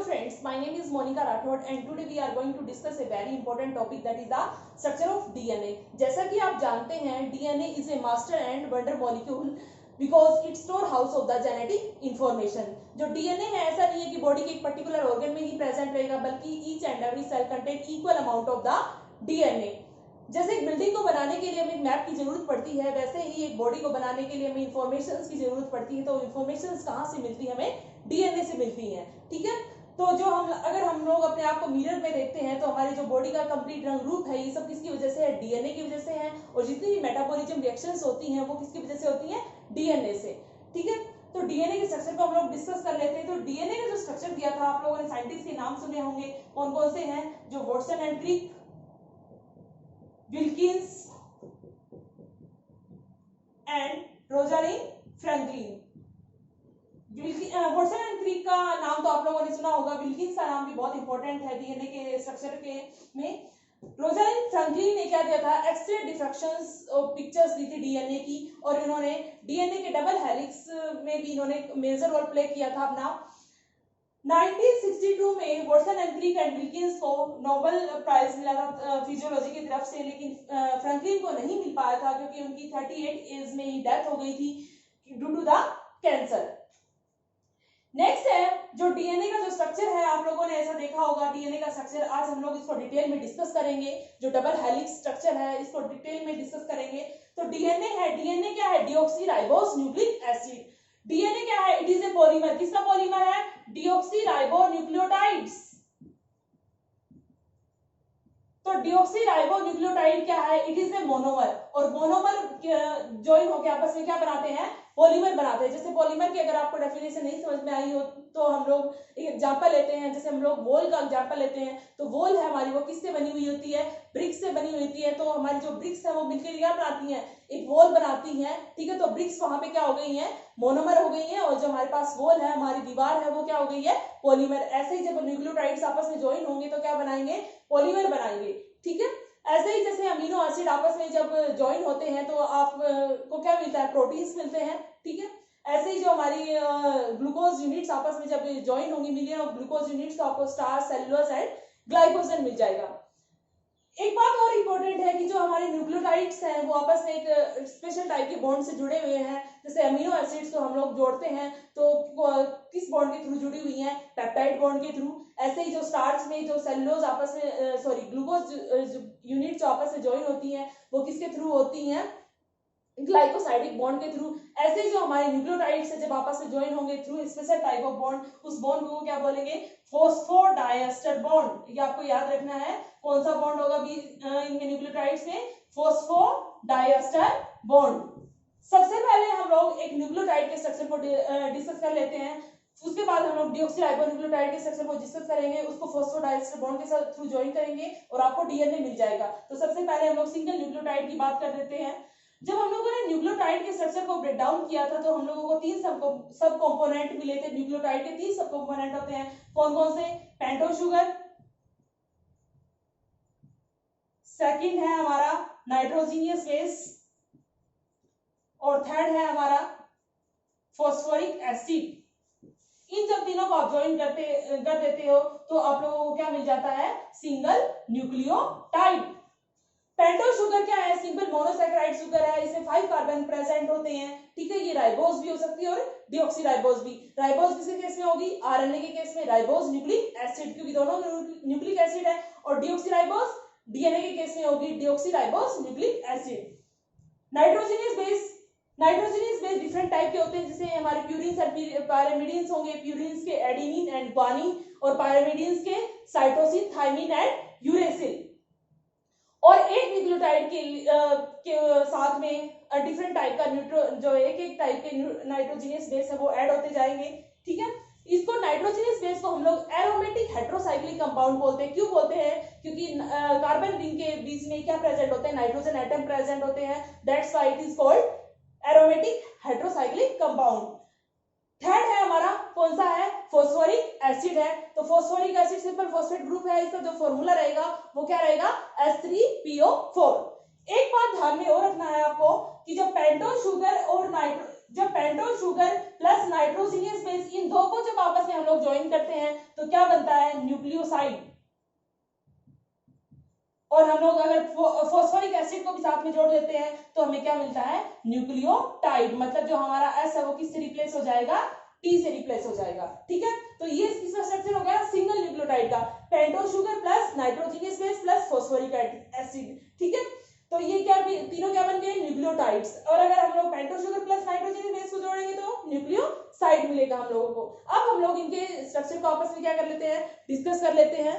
friends, my name is Monica Rathod and today we are going to discuss a very important topic, that is the structure of DNA. जैसा कि आप जानते हैं DNA is a master and wonder molecule because it's storehouse of the genetic information. जो DNA है ऐसा नहीं है कि बॉडी के एक पर्टिकुलर ऑर्गन में ही प्रेजेंट रहेगा, बल्कि each and every cell contain equal amount of the DNA. जैसे एक बिल्डिंग को बनाने के लिए हमें एक मैप की जरूरत पड़ती है, वैसे ही एक बॉडी को बनाने के लिए हमें इंफॉर्मेशन की जरूरत पड़ती है. तो इंफॉर्मेशन कहाँ से मिलती है? हमें डीएनए से मिलती है. ठीक है, तो जो अगर हम लोग अपने आप को मिरर में देखते हैं तो हमारी जो बॉडी का कंप्लीट रंग रूप है ये सब किसकी वजह से है? डीएनए की वजह से है. और जितनी भी मेटाबॉलिज्म रिएक्शंस होती हैं वो किसकी वजह से होती हैं? डीएनए से. ठीक है, तो डीएनए के स्ट्रक्चर को हम लोग डिस्कस कर लेते हैं. तो डीएनए का जो स्ट्रक्चर दिया था, आप लोगों ने साइंटिस्ट के नाम सुने होंगे. कौन कौन से हैं? जो Watson and Crick, Wilkins and Rosalind Franklin. Watson and Crick का नाम तो आप लोगों ने सुना होगा. विल्किंस का नाम भी बहुत इंपॉर्टेंट है डीएनए के स्ट्रक्चर के में. रोजालिंड फ्रैंकलिन ने क्या दिया था? एक्स-रे डिफ्रैक्शंस और पिक्चर्स दी थी डीएनए की, और इन्होंने डीएनए के डबल हेलिक्स में भी इन्होंने मेजर रोल प्ले किया था अपना. 1962 में Watson and Crick and Wilkins को नोबेल प्राइज मिला था फिजियोलॉजी की तरफ से, लेकिन फ्रैंकलिन को नहीं मिल पाया था क्योंकि उनकी 38 एज में ही डेथ हो गई थी due to the cancer. Next है जो डीएनए का जो स्ट्रक्चर है, आप लोगों ने ऐसा देखा होगा डीएनए का स्ट्रक्चर. आज हम लोग इसको डिटेल में डिस्कस करेंगे. जो डबल हेलिक्स स्ट्रक्चर है इसको डिटेल में डिस्कस करेंगे. तो डीएनए है, डीएनए क्या है? Deoxyribose nucleic acid. डीएनए क्या है? It is a polymer. किसका पॉलीमर है? डीऑक्सीराइबोन्यूक्लियोटाइड्स. तो डीऑक्सीराइबोन्यूक्लियोटाइड क्या है? It is a monomer. और मोनोमर ज्वाइन होकर आपस में क्या बनाते हैं? पॉलीमर बनाते हैं. जैसे पॉलीमर की अगर आपको डेफिनेशन नहीं समझ में आई हो तो हम लोग एक एग्जांपल लेते हैं. जैसे हम लोग वॉल का एग्जांपल लेते हैं, तो वॉल है हमारी, वो किससे बनी हुई होती है? ब्रिक्स से बनी हुई होती है. तो हमारी जो ब्रिक्स है वो मिलकर क्या बनाती हैं? एक वॉल बनाती हैं. ठीक है, तो ब्रिक्स वहां पे क्या हो गई हैं? मोनोमर हो गई हैं. और जो हमारे पास वॉल है, हमारी दीवार है, वो क्या हो गई है? पॉलीमर. ऐसे ही जब न्यूक्लियोटाइड्स आपस में ज्वाइन होंगे तो क्या बनाएंगे? पॉलीमर बनाएंगे. ठीक है, ऐसे ही जैसे अमीनो एसिड आपस में जब ज्वाइन होते हैं तो आपको क्या मिलता है? प्रोटीन्स मिलते हैं. ठीक है, ऐसे ही जो हमारी ग्लूकोज यूनिट्स आपस में जब ज्वाइन होंगी, मिलियन ऑफ ग्लूकोज यूनिट्स, तो आपको स्टार्च, सेलुलोज एंड ग्लाइकोजन मिल जाएगा. एक बात और इम्पोर्टेंट है कि जो हमारे न्यूक्लियोटाइड्स हैं वो आपस में एक स्पेशल टाइप के बॉन्ड से जुड़े हुए हैं. जैसे अमीनो एसिड्स को हम लोग जोड़ते हैं तो किस बॉन्ड के थ्रू जुड़ी हुई हैं? पेप्टाइड बॉन्ड के थ्रू. ऐसे ही जो स्टार्च में जो सेलुलोज आपस में ग्लूकोज यूनिट जो आपस में ज्वाइन होती हैं वो किसके थ्रू होती हैं? ग्लाइकोसाइडिक बॉन्ड के थ्रू. ऐसे ही जो हमारे न्यूक्लियोटाइड्स है जब आपस में ज्वाइन होंगे through special type of bond, उस बॉन्ड को क्या बोलेंगे? Phosphodiester bond. ये आपको याद रखना है. कौन सा बॉन्ड होगा भी इनके न्यूक्लियोटाइड्स में? Phosphodiester bond. सबसे पहले हम लोग एक न्यूक्लियोटाइड के स्ट्रक्चर को डिस्कस कर लेते हैं. उसके बाद हम लोग डीऑक्सीराइबोन्यूक्लियोटाइड के स्ट्रक्चर को डिस्कस करेंगे. उसको फॉस्फोडाइएस्टर बॉन्ड के साथ थ्रू ज्वाइन करेंगे और आपको डीएनए मिल जाएगा. तो सबसे पहले हम लोग सिंगल न्यूक्लियोटाइड की बात कर लेते हैं. जब हम लोगों ने न्यूक्लियोटाइड के स्ट्रक्चर को ब्रेक डाउन किया था तो हम लोगों को तीन सब कंपोनेंट मिले थे. न्यूक्लियोटाइड के तीन सब कंपोनेंट होते हैं. कौन कौन से? पेंटोस शुगर, सेकंड है हमारा नाइट्रोजिनियस बेस, और थर्ड है हमारा फॉस्फोरिक एसिड. इन जब तीनों को आप ज्वाइन कर देते हो तो आप लोगों को क्या मिल जाता है? Single nucleotide. पेंटोस शुगर क्या है? सिंपल मोनोसैकेराइड शुगर है. इसमें 5 कार्बन प्रेजेंट होते हैं. ठीक है, ये राइबोज भी हो सकती है और डीऑक्सीराइबोज भी. राइबोज किसके केस में होगी? आरएनए के केस में राइबोज न्यूक्लिक एसिड, क्योंकि दोनों न्यूक्लिक एसिड है. और डीऑक्सीराइबोज डीएनए के केस में होगी deoxyribose nucleic acid. Nitrogenous base different type के होते हैं. जैसे हमारे प्यूरिन्स और पायरिमिडिन्स होंगे. प्यूरिन्स के एडेनिन एंड ग्वानिन और पायरिमिडिन्स के साइटोसिन, थाइमिन एंड यूरेसिल. और एक न्यूक्लियोटाइड के साथ में डिफरेंट टाइप का जो एक टाइप के नाइट्रोजनियस बेस है वो ऐड होते जाएंगे. ठीक है, इसको नाइट्रोजनियस बेस को हम लोग एरोमेटिक हेट्रोसाइक्लिक कंपाउंड बोलते हैं. क्यों बोलते हैं? क्योंकि कार्बन रिंग के बीच में क्या प्रेजेंट होते हैं? नाइट्रोजन एटम प्रेजेंट होते हैं. That's why it is called aromatic heterocyclic compound. Third है हमारा, कौन सा है? फॉस्फोरिक एसिड है. तो phosphoric acid simple phosphate group है. इसका जो फॉर्मूला रहेगा वो क्या रहेगा? H3PO4. एक बात ध्यान में और रखना है आपको कि जब pentose sugar plus nitrogenous base, इन दो को जब आपस में हम लोग लोग ज्वाइन करते हैं तो क्या बनता है, न्यूक्लियोसाइड। और हम लोग अगर फॉस्फोरिक एसिड को भी साथ में जोड़ देते हैं तो हमें क्या मिलता है, न्यूक्लियोटाइड। मतलब जो हमारा एस है वो किससे रिप्लेस हो जाएगा, टी से रिप्लेस हो जाएगा। ठीक है, तो ये इसका स्ट्रक्चर हो गया सिंगल न्यूक्लियोटाइड का, pentose sugar plus nitrogenous base plus phosphoric acid. ठीक है, तो ये क्या तीनों क्या बन गए, न्यूक्लियोटाइड्स। और अगर हम लोग pentose sugar plus nitrogenous base को जोड़ेंगे तो न्यूक्लियोसाइड मिलेगा हम लोगों को। अब हम लोग इनके स्ट्रक्चर को आपस में क्या कर लेते हैं, डिस्कस कर लेते हैं।